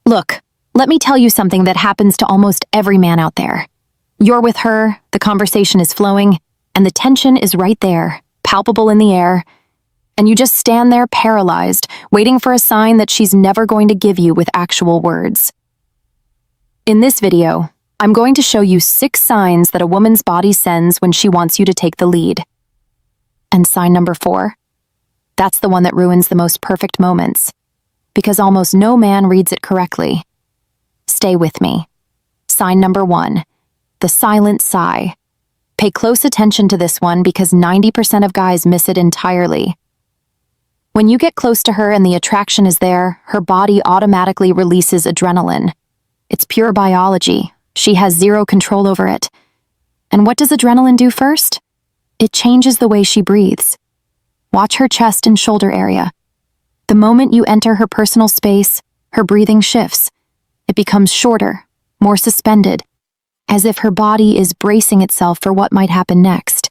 Look, let me tell you something that happens to almost every man out there. You're with her, the conversation is flowing, and the tension is right there, palpable in the air, and you just stand there paralyzed, waiting for a sign that she's never going to give you with actual words. In this video, I'm going to show you 6 signs that a woman's body sends when she wants you to take the lead. And sign number 4? That's the one that ruins the most perfect moments, because almost no man reads it correctly. Stay with me. Sign number 1, the silent sigh. Pay close attention to this one because 90% of guys miss it entirely. When you get close to her and the attraction is there, her body automatically releases adrenaline. It's pure biology. She has zero control over it. And what does adrenaline do first? It changes the way she breathes. Watch her chest and shoulder area. The moment you enter her personal space, her breathing shifts. It becomes shorter, more suspended, as if her body is bracing itself for what might happen next.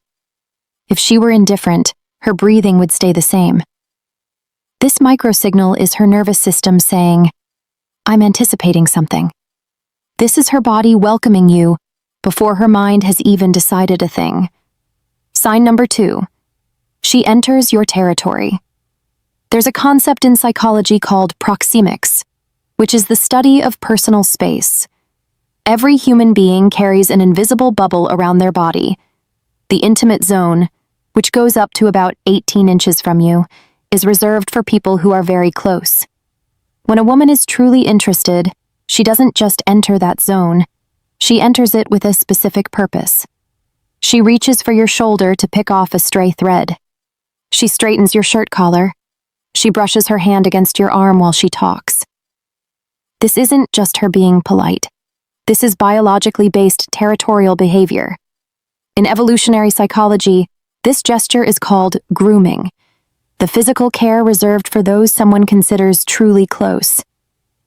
If she were indifferent, her breathing would stay the same. This microsignal is her nervous system saying, "I'm anticipating something." This is her body welcoming you before her mind has even decided a thing. Sign number 2, she enters your territory. There's a concept in psychology called proxemics, which is the study of personal space. Every human being carries an invisible bubble around their body. The intimate zone, which goes up to about 18 inches from you, is reserved for people who are very close. When a woman is truly interested, she doesn't just enter that zone, she enters it with a specific purpose. She reaches for your shoulder to pick off a stray thread. She straightens your shirt collar. She brushes her hand against your arm while she talks. This isn't just her being polite. This is biologically based territorial behavior. In evolutionary psychology, this gesture is called grooming, the physical care reserved for those someone considers truly close.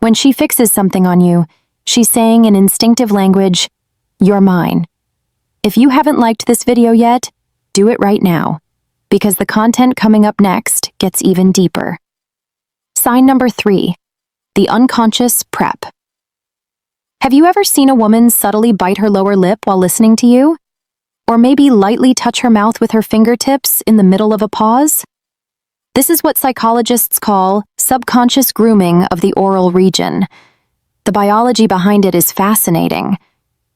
When she fixes something on you, she's saying in instinctive language, "You're mine." If you haven't liked this video yet, do it right now, because the content coming up next gets even deeper. Sign number 3, the unconscious prep. Have you ever seen a woman subtly bite her lower lip while listening to you? Or maybe lightly touch her mouth with her fingertips in the middle of a pause? This is what psychologists call subconscious grooming of the oral region. The biology behind it is fascinating.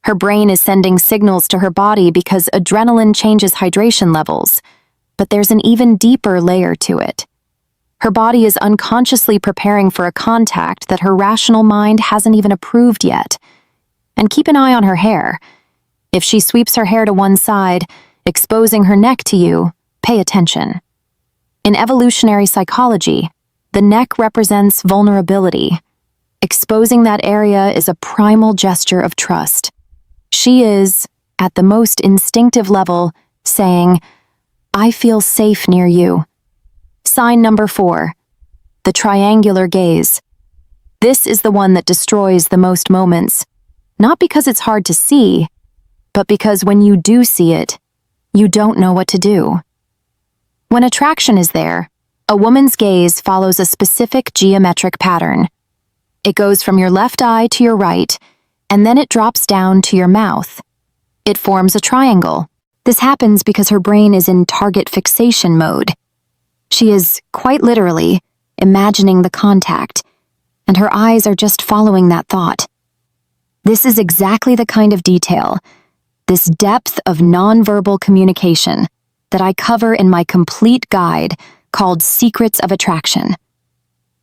Her brain is sending signals to her body because adrenaline changes hydration levels, but there's an even deeper layer to it. Her body is unconsciously preparing for a contact that her rational mind hasn't even approved yet. And keep an eye on her hair. If she sweeps her hair to one side, exposing her neck to you, pay attention. In evolutionary psychology, the neck represents vulnerability. Exposing that area is a primal gesture of trust. She is, at the most instinctive level, saying, "I feel safe near you." Sign number 4, the triangular gaze. This is the one that destroys the most moments, not because it's hard to see, but because when you do see it, you don't know what to do. When attraction is there, a woman's gaze follows a specific geometric pattern. It goes from your left eye to your right, and then it drops down to your mouth. It forms a triangle. This happens because her brain is in target fixation mode. She is, quite literally, imagining the contact, and her eyes are just following that thought. This is exactly the kind of detail, this depth of nonverbal communication, that I cover in my complete guide called Secrets of Attraction.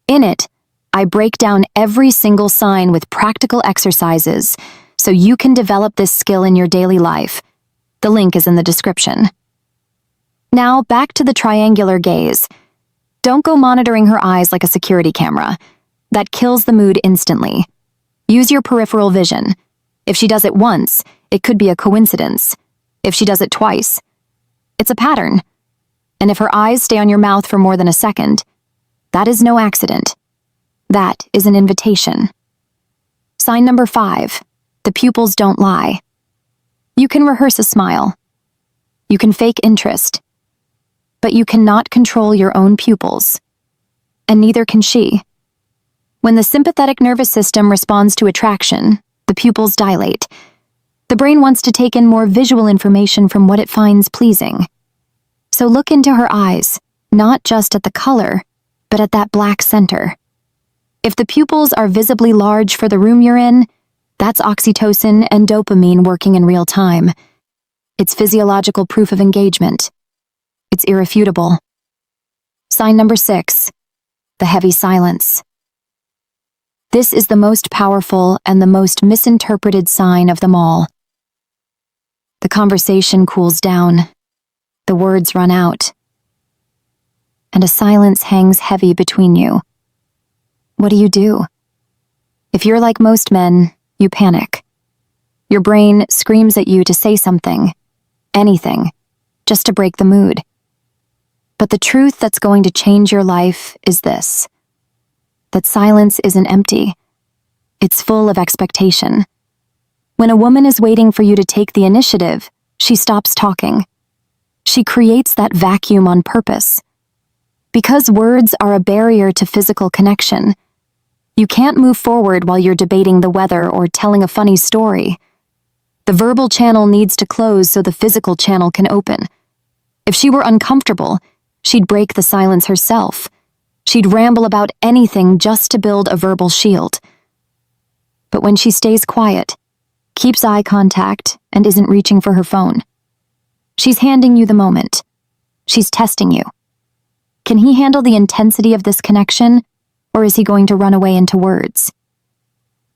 In it, I break down every single sign with practical exercises so you can develop this skill in your daily life. The link is in the description. Now, back to the triangular gaze. Don't go monitoring her eyes like a security camera. That kills the mood instantly. Use your peripheral vision. If she does it once, it could be a coincidence. If she does it twice, it's a pattern. And if her eyes stay on your mouth for more than a second, that is no accident. That is an invitation. Sign number 5, the pupils don't lie. You can rehearse a smile. You can fake interest. But you cannot control your own pupils. And neither can she. When the sympathetic nervous system responds to attraction, the pupils dilate. The brain wants to take in more visual information from what it finds pleasing. So look into her eyes, not just at the color, but at that black center. If the pupils are visibly large for the room you're in, that's oxytocin and dopamine working in real time. It's physiological proof of engagement. It's irrefutable. Sign number 6, the heavy silence. This is the most powerful and the most misinterpreted sign of them all. The conversation cools down. The words run out. And a silence hangs heavy between you. What do? If you're like most men, you panic. Your brain screams at you to say something, anything, just to break the mood. But the truth that's going to change your life is this: that silence isn't empty. It's full of expectation. When a woman is waiting for you to take the initiative, she stops talking. She creates that vacuum on purpose. Because words are a barrier to physical connection, you can't move forward while you're debating the weather or telling a funny story. The verbal channel needs to close so the physical channel can open. If she were uncomfortable, she'd break the silence herself. She'd ramble about anything just to build a verbal shield. But when she stays quiet, keeps eye contact, and isn't reaching for her phone, she's handing you the moment. She's testing you. Can he handle the intensity of this connection, or is he going to run away into words?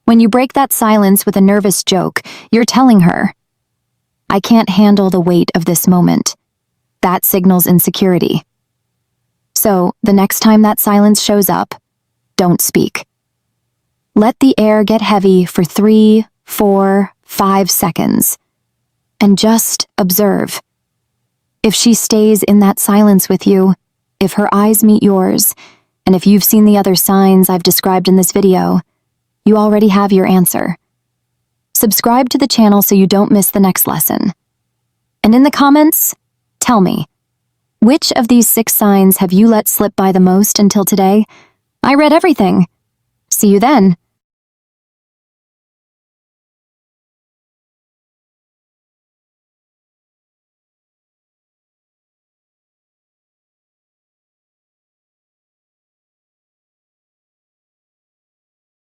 When you break that silence with a nervous joke, you're telling her, I can't handle the weight of this moment. That signals insecurity. So, the next time that silence shows up, don't speak. Let the air get heavy for 3, 4, 5 seconds, and just observe. If she stays in that silence with you, if her eyes meet yours, and if you've seen the other signs I've described in this video, you already have your answer. Subscribe to the channel so you don't miss the next lesson. And in the comments, tell me, which of these 6 signs have you let slip by the most until today? I read everything. See you then.